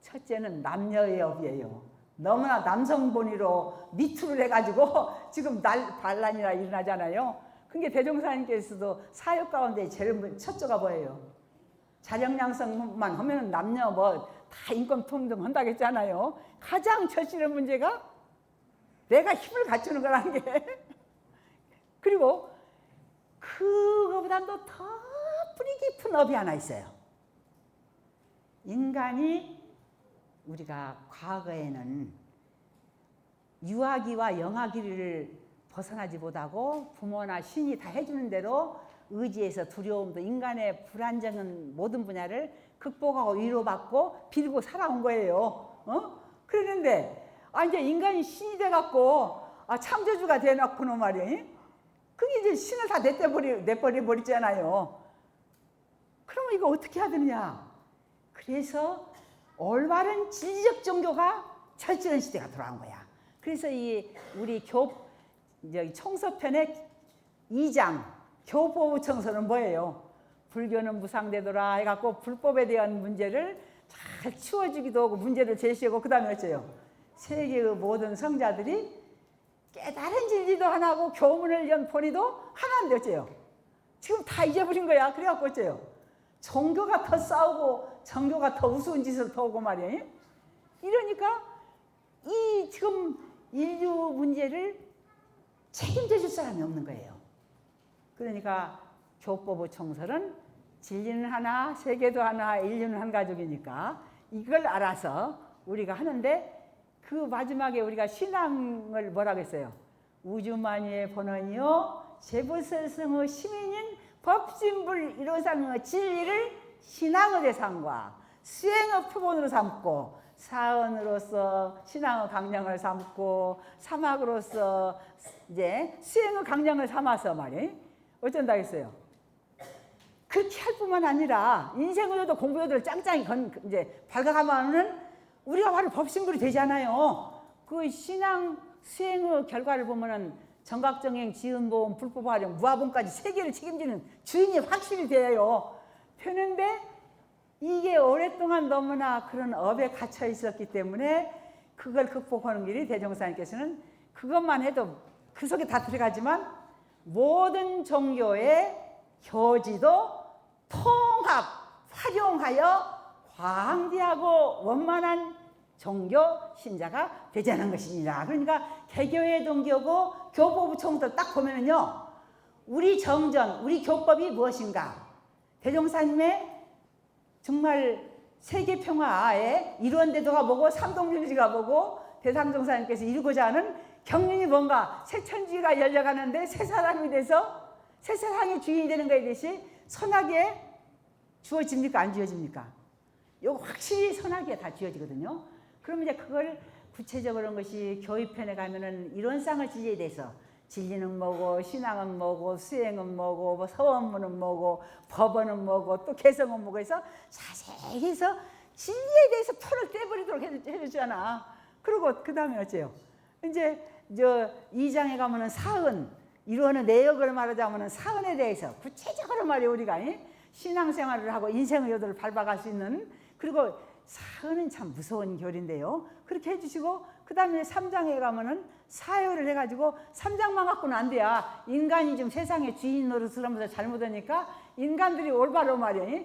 첫째는 남녀의 업이에요. 너무나 남성본위로 미투를 해가지고 지금 반란이나 일어나잖아요. 그게 대종사님께서도 사역 가운데 제일 첫째가 뭐예요? 자력양성만 하면 남녀 다 인권 평등 한다고 했잖아요. 가장 처치는 문제가 내가 힘을 갖추는 거라는 게 그리고 그거보다도 더 뿌리 깊은 업이 하나 있어요. 인간이 우리가 과거에는 유아기와 영아기를 벗어나지 못하고 부모나 신이 다 해주는 대로 의지에서 두려움도 인간의 불안정한 모든 분야를 극복하고 위로받고 빌고 살아온 거예요. 그랬는데 이제 인간이 신이 돼갖고 창조주가 돼놓고는 말이에요. 그게 이제 신을 다 내버려 버리잖아요. 그러면 이거 어떻게 해야 되느냐? 그래서 올바른 진리적 종교가 철저한 시대가 돌아온 거야. 그래서 우리 청서편의 2장 교법의 청서는 뭐예요? 불교는 무상되더라 해갖고 불법에 대한 문제를 잘 치워주기도 하고 문제를 제시하고 그 다음에 어째요? 세계의 모든 성자들이 깨달은 진리도 하나고 교문을 연 본의도 하나인데 어째요? 지금 다 잊어버린 거야. 그래갖고 어째요? 종교가 더 싸우고 정교가 더 우스운 짓을 더 하고 말이에요. 이러니까 이 지금 인류 문제를 책임져 줄 사람이 없는 거예요. 그러니까 교법의 청설은 진리는 하나, 세계도 하나, 인류는 한 가족이니까 이걸 알아서 우리가 하는데 그 마지막에 우리가 신앙을 뭐라고 했어요? 우주만유의 본원이요 제부설성의 시민인 법신불 이로상의 진리를 신앙의 대상과 수행의 표본으로 삼고 사언으로서 신앙의 강령을 삼고 사막으로서 이제 수행의 강령을 삼아서 말이에요. 어쩐다 했어요. 그렇게 할 뿐만 아니라 인생의도 공부요들을 짱짱이 이제 밝아가면은 우리가 바로 법신불이 되잖아요. 그 신앙 수행의 결과를 보면은 정각정행, 지은보험, 불법활용, 무아봉까지 세 개를 책임지는 주인이 확실히 돼요. 되는데 이게 오랫동안 너무나 그런 업에 갇혀 있었기 때문에 그걸 극복하는 길이 대종사님께서는 그것만 해도 그 속에 다 들어가지만 모든 종교의 교지도 통합, 활용하여 광대하고 원만한 종교 신자가 되자는 것입니다. 그러니까 개교의 동교고 교법의 총도 딱 보면은요, 우리 정전, 우리 교법이 무엇인가? 대종사님의 정말 세계 평화의 이루원대도가 뭐고 삼동주의가 뭐고 대상종사님께서 이루고자 하는 경륜이 뭔가 새 천지가 열려가는데 새 사람이 돼서 새 세상의 주인이 되는 것에 대해 선하게 주어집니까? 안 주어집니까? 이거 확실히 선하게 다 주어지거든요. 그럼 이제 그걸 구체적으로 한 것이 교의편에 가면은 이론상의 진리에 대해서 진리는 뭐고 신앙은 뭐고 수행은 뭐고 뭐 서원문은 뭐고 법원은 뭐고 또 개성은 뭐고 해서 자세히 해서 진리에 대해서 풀을 떼버리도록 해주잖아. 그리고 그 다음에 어째요? 이제 저 2장에 가면은 사은 이루어는 내역을 말하자면은 사은에 대해서 구체적으로 말이에요. 우리가 신앙생활을 하고 인생의 요도를 밟아갈 수 있는 그리고 사은은 참 무서운 교리인데요. 그렇게 해주시고 그 다음에 3장에 가면은 사효를 해가지고 3장만 갖고는 안 돼요. 인간이 지금 세상의 주인 노릇을 하면서 잘못하니까 인간들이 올바로 말이에요.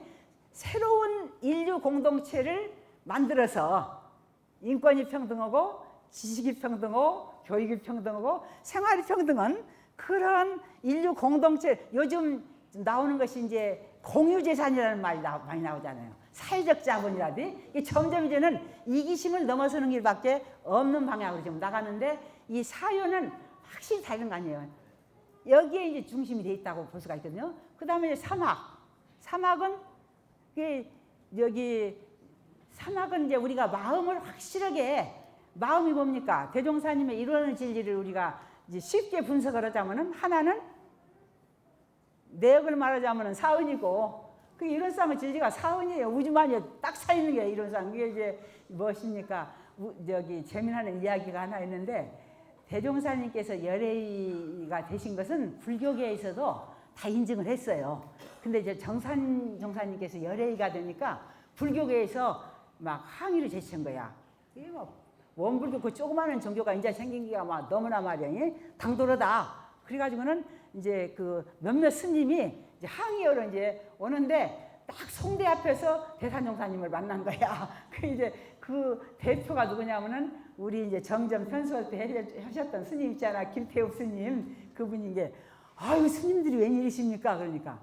새로운 인류 공동체를 만들어서 인권이 평등하고 지식이 평등하고 교육이 평등하고 생활이 평등한 그런 인류 공동체 요즘 나오는 것이 이제 공유재산이라는 말이 많이 나오잖아요. 사회적 자본이라든지 이게 점점 이제는 이기심을 넘어서는 길밖에 없는 방향으로 지금 나가는데 이 사유는 확실히 다른 거 아니에요. 여기에 이제 중심이 돼 있다고 볼 수가 있거든요. 그 다음에 이제 사막은 여기 사막은 이제 우리가 마음을 확실하게 마음이 뭡니까? 대종사님의 이루어는 진리를 우리가 이제 쉽게 분석을 하자면은 하나는 내역을 말하자면은 사은이고 그 이론상의 진리가 사은이에요. 우주만이 딱 차 있는 게 이론상. 그게 이제 무엇입니까? 저기 재미나는 이야기가 하나 있는데 대종사님께서 열애가 되신 것은 불교계에서도 다 인증을 했어요. 근데 이제 정산 종사님께서 열애가 되니까 불교계에서 막 항의를 제시한 거야. 이게 뭐 원불교 그 조그마한 종교가 이제 생긴 게 막 너무나 말이야 당돌하다. 그래가지고는 이제 그 몇몇 스님이 이제 항의하러 이제 오는데 딱 송대 앞에서 대산종사님을 만난 거야. 그 이제 그 대표가 누구냐면은 우리 이제 정점 편수할 때 하셨던 스님 있잖아. 김태욱 스님. 그분이 이게 아유 스님들이 웬일이십니까? 그러니까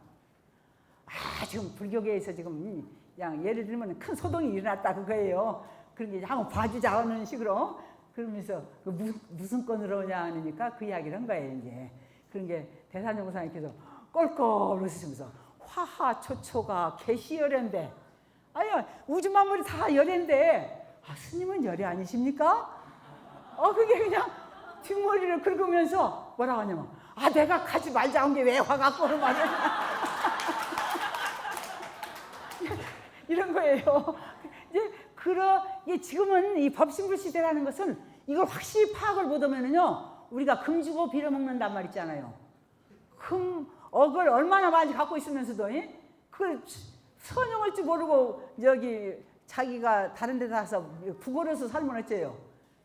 지금 불교계에서 지금 그냥 예를 들면 큰 소동이 일어났다 그거예요. 그런 게 한번 봐주자 하는 식으로 그러면서 무슨 건으로 오냐 하니까 그 이야기를 한 거예요. 이제 그런 게 대산정사님께서 껄껄 웃으시면서 화하초초가 개시열애인데 아니 우주만물이 다 열애인데 스님은 열애 아니십니까? 그게 그냥 뒷머리를 긁으면서 뭐라고 하냐면 내가 가지 말자 한 게 왜 화가 꼬르 말이야 이런 거예요. 이제 지금은 이 법신불 시대라는 것은 이걸 확실히 파악을 못하면은요 우리가 금주고 빌어먹는단 말 있잖아요. 억을 얼마나 많이 갖고 있으면서도 그 선용할 줄 모르고 여기 자기가 다른 데 가서 구걸해서 살면 어째요.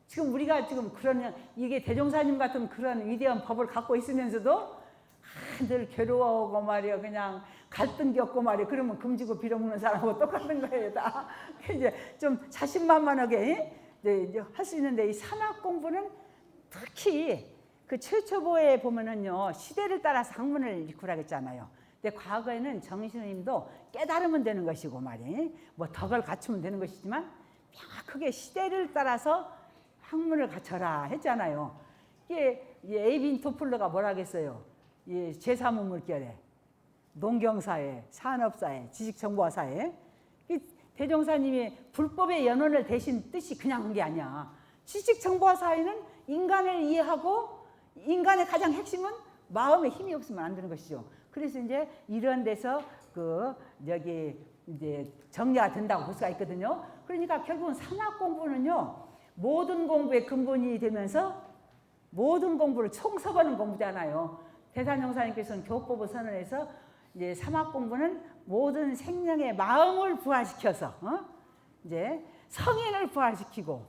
지금 우리가 지금 그런 이게 대종사님 같은 그런 위대한 법을 갖고 있으면서도 늘 괴로워하고 말이야 그냥 갈등 겪고 말이야 그러면 금지고 빌어먹는 사람하고 똑같은 거예요 다. 이제 좀 자신만만하게 이제 할 수 있는데 이 산학 공부는 특히 그 최초보에 보면은요 시대를 따라서 학문을 이끌하겠잖아요. 근데 과거에는 정신님도 깨달으면 되는 것이고 말이야 뭐 덕을 갖추면 되는 것이지만 크게 시대를 따라서 학문을 갖춰라 했잖아요. 이게 에이빈 토플러가 뭐라 하겠어요. 제3문물결에 농경사회, 산업사회, 지식정보화사회 대종사님이 불법의 연원을 대신 뜻이 그냥 한 게 아니야. 지식정보화사회는 인간을 이해하고 인간의 가장 핵심은 마음에 힘이 없으면 안 되는 것이죠. 그래서 이제 이런 데서 여기 이제 정리가 된다고 볼 수가 있거든요. 그러니까 결국은 산학 공부는요 모든 공부의 근본이 되면서 모든 공부를 총섭하는 공부잖아요. 대산정사님께서는 교법을 선언해서 이제 삼학 공부는 모든 생명의 마음을 부활시켜서 이제 성인을 부활시키고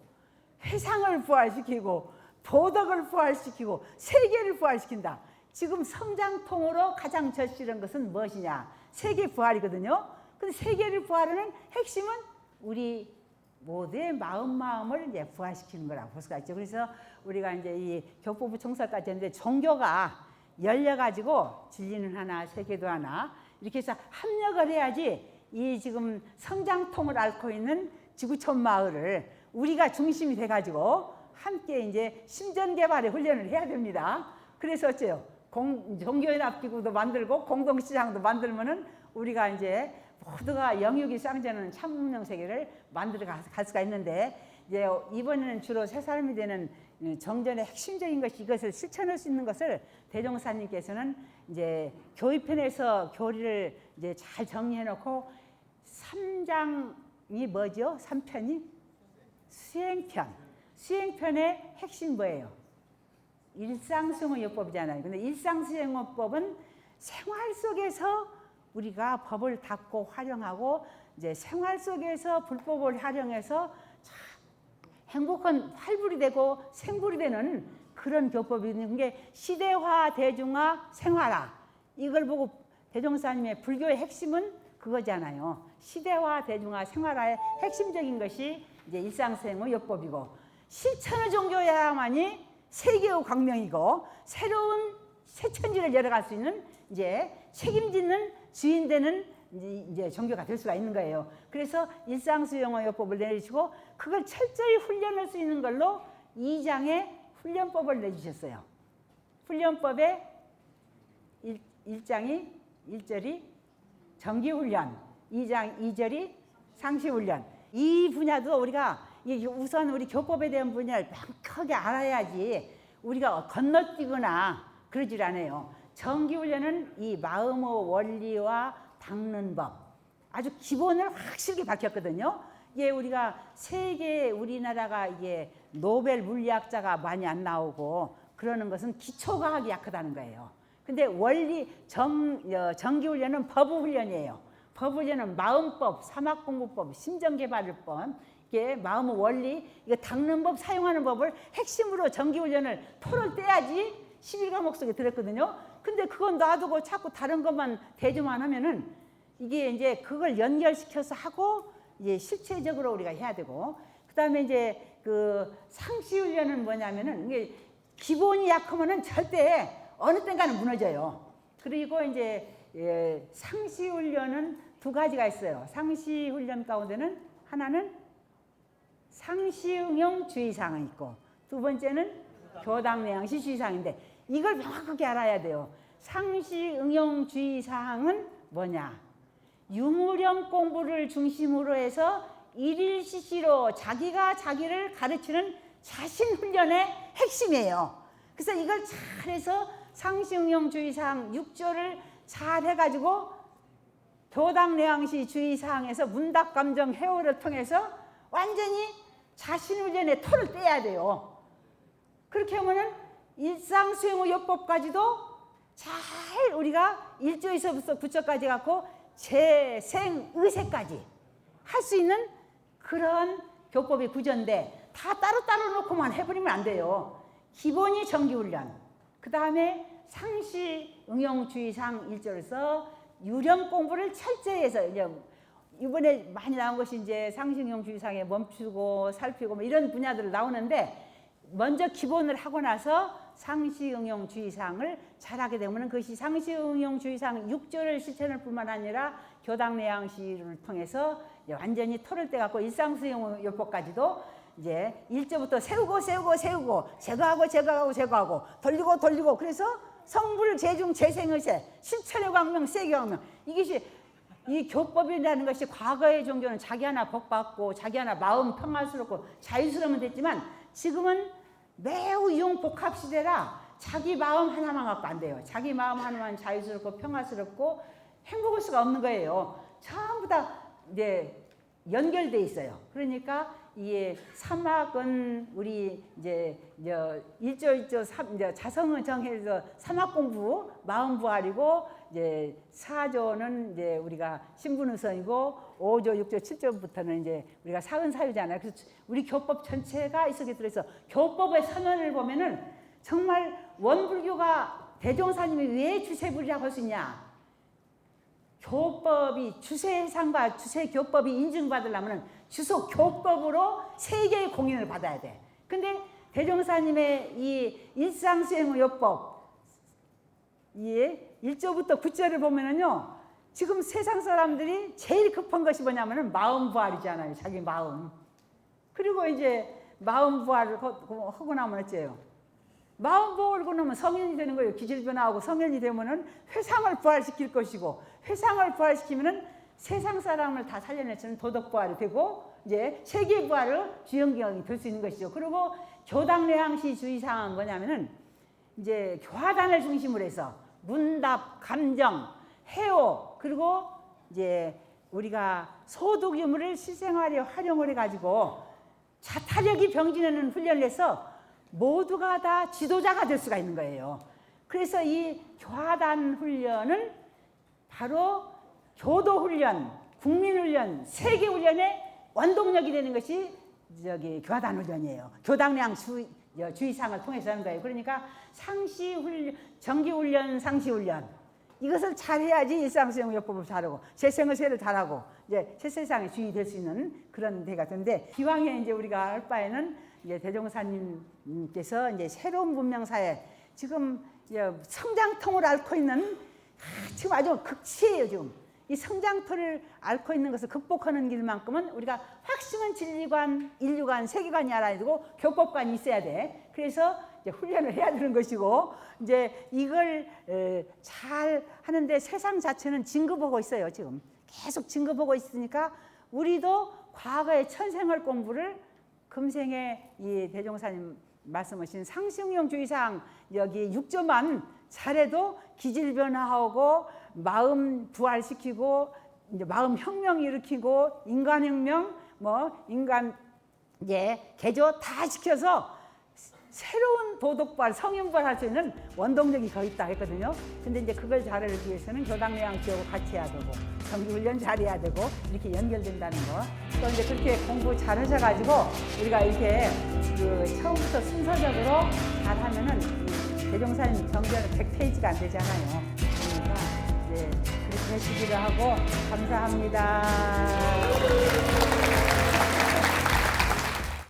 회상을 부활시키고 도덕을 부활시키고 세계를 부활시킨다. 지금 성장통으로 가장 절실한 것은 무엇이냐? 세계 부활이거든요. 근데 세계를 부활하는 핵심은 우리 모두의 마음을 이제 부활시키는 거라고 볼 수가 있죠. 그래서 우리가 이제 이 교법부 총사까지 했는데 종교가 열려가지고 진리는 하나, 세계도 하나 이렇게 해서 합력을 해야지 이 지금 성장통을 앓고 있는 지구촌 마을을 우리가 중심이 돼가지고 함께 이제 심전개발의 훈련을 해야 됩니다. 그래서 어째요? 종교연합기구도 만들고 공동시장도 만들면은 우리가 이제 모두가 영육이 쌍전하는 참문명 세계를 만들어 갈 수가 있는데 이제 이번에는 주로 새 사람이 되는 정전의 핵심적인 것이 이것을 실천할 수 있는 것을 대종사님께서는 이제 교의편에서 교리를 이제 잘 정리해 놓고 3장이 뭐죠? 3편이 수행편. 수행편의 핵심 뭐예요? 일상수행요법이잖아요. 근데 일상수행요법은 생활 속에서 우리가 법을 닦고 활용하고 이제 생활 속에서 불법을 활용해서 참 행복한 활불이 되고 생불이 되는 그런 교법이 있는 게 시대화, 대중화, 생활화. 이걸 보고 대종사님의 불교의 핵심은 그거잖아요. 시대화, 대중화, 생활화의 핵심적인 것이 이제 일상수행요법이고 실천의 종교여야만이 세계의 광명이고 새로운 새 천지를 열어갈 수 있는 이제 책임지는 주인 되는 이제 종교가 될 수가 있는 거예요. 그래서 일상수행요법을 내주시고 그걸 철저히 훈련할 수 있는 걸로 2장의 훈련법을 내주셨어요. 훈련법의 1장이 1절이 정기훈련, 2장 2절이 상시훈련. 이 분야도 우리가 우선 우리 교법에 대한 분야를 명확하게 알아야지 우리가 건너뛰거나 그러질 않아요. 정기훈련은 이 마음의 원리와 닦는 법 아주 기본을 확실하게 밝혔거든요. 이게 우리가 세계 우리나라가 이게 노벨 물리학자가 많이 안 나오고 그러는 것은 기초과학이 약하다는 거예요. 근데 원리 정기훈련은 법후훈련이에요. 법후훈련은 마음법, 사막공부법, 심정개발법 이게 마음의 원리, 이거 닦는 법, 사용하는 법을 핵심으로 정기훈련을 토를 떼야지 11과목 속에 들었거든요. 근데 그건 놔두고 자꾸 다른 것만 대조만 하면은 이게 이제 그걸 연결시켜서 하고 이제 실체적으로 우리가 해야 되고 그다음에 이제 그 상시훈련은 뭐냐면은 이게 기본이 약하면은 절대 어느 땐가는 무너져요. 그리고 이제 상시 훈련은 두 가지가 있어요. 상시 훈련 가운데는 하나는 상시응용 주의사항이 있고 두 번째는 교당내양시 주의사항인데 이걸 명확하게 알아야 돼요. 상시응용 주의사항은 뭐냐? 유무령 공부를 중심으로 해서 일일시시로 자기가 자기를 가르치는 자신 훈련의 핵심이에요. 그래서 이걸 잘해서 상시응용 주의사항 6조를 잘 해가지고 교당내양시 주의사항에서 문답감정 해오를 통해서 완전히 자신 훈련의 털을 떼야 돼요. 그렇게 하면은 일상수행의요법까지도 잘 우리가 1조에서부터 9조까지 갖고 재생의세까지 할 수 있는 그런 교법의 구조인데 다 따로따로 놓고만 해버리면 안 돼요. 기본이 정기훈련, 그 다음에 상시응용주의사항 1조로서 유령 공부를 철저히 해서 이번에 많이 나온 것이 이제 상시응용주의사항에 멈추고 살피고 뭐 이런 분야들 나오는데 먼저 기본을 하고 나서 상시응용주의사항을 잘하게 되면 그것이 상시응용주의사항 6조를 실천할 뿐만 아니라 교당내양시를 통해서 완전히 털을 떼갖고 일상수행요법까지도 이제 1조부터 세우고 제거하고 돌리고 그래서 성불 재중 재생의세 실천의 광명 세계 광명 이것이 이 교법이라는 것이 과거의 종교는 자기 하나 복받고 자기 하나 마음 평화스럽고 자유스러우면 됐지만 지금은 매우 이용복합 시대라 자기 마음 하나만 갖고 안 돼요. 자기 마음 하나만 자유스럽고 평화스럽고 행복할 수가 없는 거예요. 전부 다 이제 연결돼 있어요. 그러니까 이 사막은 우리 이제 1조 자성을 정해서 사막 공부 마음 부활이고 이제 4조는 이제 우리가 신분의선이고 5조, 6조, 7조부터는 이제 우리가 사은사유잖아요. 그래서 우리 교법 전체가 이 속에 들어있어. 교법의 선언을 보면은 정말 원불교가 대종사님이 왜 주세불이라고 할 수 있냐? 교법이 주세상과 주세교법이 인증받으려면 주소 교법으로 세계의 공인을 받아야 돼. 근데 대종사님의 이 일상수행의요법 이 1조부터 9조를 보면은요 지금 세상 사람들이 제일 급한 것이 뭐냐면은 마음 부활이잖아요. 자기 마음. 그리고 이제 마음 부활을 하고 나면 어째요? 마음 부활하고 나면 성인이 되는 거예요. 기질 변화하고 성인이 되면은 회상을 부활시킬 것이고 회상을 부활시키면은 세상 사람을 다 살려내는 도덕 부활이 되고 이제 세계 부활을 주연경이 될 수 있는 것이죠. 그리고 교당내양시 주의사항은 뭐냐면은 이제 교화단을 중심으로 해서 문답, 감정, 해오 그리고 이제 우리가 소득 유무를 실생활에 활용을 해가지고 자타력이 병진하는 훈련을 해서 모두가 다 지도자가 될 수가 있는 거예요. 그래서 이 교화단 훈련은 바로 교도훈련, 국민훈련, 세계훈련의 원동력이 되는 것이 교화단 훈련이에요. 교당량 주의사항을 통해서 하는 거예요. 그러니까 상시훈련, 정기훈련, 상시훈련 이것을 잘해야지 일상수행요법을 잘하고 재생의세를 잘하고 이제 세상에 주인이 될 수 있는 그런 데가 되는데 기왕에 이제 우리가 할 바에는 이제 대종사님께서 이제 새로운 문명사회 지금 성장통을 앓고 있는 지금 아주 극치예요. 지금 이 성장통을 앓고 있는 것을 극복하는 길만큼은 우리가 확실한 진리관, 인류관, 세계관이 알아야 되고 교법관이 있어야 돼. 그래서 이제 훈련을 해야 되는 것이고 이제 이걸 잘 하는데 세상 자체는 진급하고 있어요. 지금 계속 진급하고 있으니까 우리도 과거의 천생활 공부를 금생에 이 대종사님 말씀하신 상시응용주의사항 여기 6조만 잘해도 기질 변화하고 마음 부활시키고 이제 마음 혁명 일으키고 인간 혁명 뭐 인간 개조 다 시켜서 새로운 도덕부활, 성인부활 할 수 있는 원동력이 거기 있다 했거든요. 근데 이제 그걸 잘하기 위해서는 교당내양시하고 같이 해야 되고 정기훈련 잘해야 되고 이렇게 연결된다는 거. 또 이제 그렇게 공부 잘하셔가지고 우리가 이렇게 처음부터 순서적으로 잘하면은 대종사님 정전은 100페이지가 안 되잖아요. 그러니까 그렇게 하시기를 하고 감사합니다.